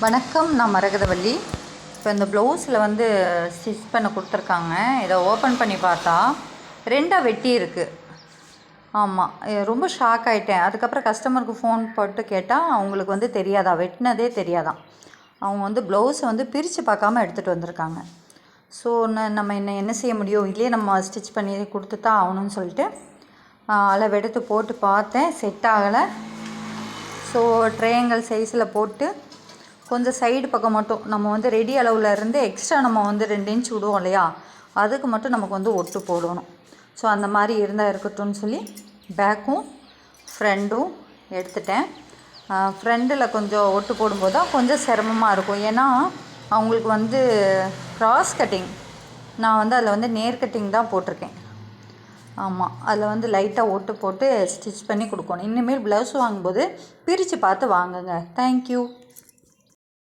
வணக்கம், நான் மரகதவள்ளி. இப்போ இந்த ப்ளவுஸில் வந்து ஸ்டிச் பண்ண கொடுத்துருக்காங்க. இதை ஓப்பன் பண்ணி பார்த்தா 2 வெட்டி இருக்குது. ஆமாம், ரொம்ப ஷாக் ஆகிட்டேன். அதுக்கப்புறம் கஸ்டமருக்கு ஃபோன் போட்டு கேட்டால் அவங்களுக்கு வந்து தெரியாதா, வெட்டினதே தெரியாதான். அவங்க வந்து ப்ளவுஸை வந்து பிரித்து பார்க்காம எடுத்துகிட்டு வந்திருக்காங்க. ஸோ நம்ம என்ன செய்ய முடியும், இல்லையே நம்ம ஸ்டிச் பண்ணி கொடுத்து தான் ஆகணும்னு சொல்லிட்டு அளவெடுத்து போட்டு பார்த்தேன், செட் ஆகலை. ஸோ ட்ரையாங்கிள் சைஸில் போட்டு கொஞ்சம் சைடு பக்கம் மட்டும் நம்ம வந்து ரெடி அளவில் இருந்து எக்ஸ்ட்ரா நம்ம வந்து 2 இன்ச் விடுவோம் இல்லையா, அதுக்கு மட்டும் நமக்கு வந்து ஒட்டு போடணும். ஸோ அந்த மாதிரி இருந்தால் இருக்கட்டும்னு சொல்லி பேக்கும் ஃப்ரண்டும் எடுத்துட்டேன். ஃப்ரண்டில் கொஞ்சம் ஒட்டு போடும்போது தான் கொஞ்சம் சிரமமாக இருக்கும். ஏன்னா அவங்களுக்கு வந்து க்ராஸ் கட்டிங், நான் வந்து அதில் வந்து நேர் கட்டிங் தான் போட்டிருக்கேன். ஆமாம், அதில் வந்து லைட்டாக ஒட்டு போட்டு ஸ்டிச் பண்ணி கொடுக்கணும். இனிமேல் ப்ளவுஸ் வாங்கும்போது பிரித்து பார்த்து வாங்குங்க. தேங்க்யூ.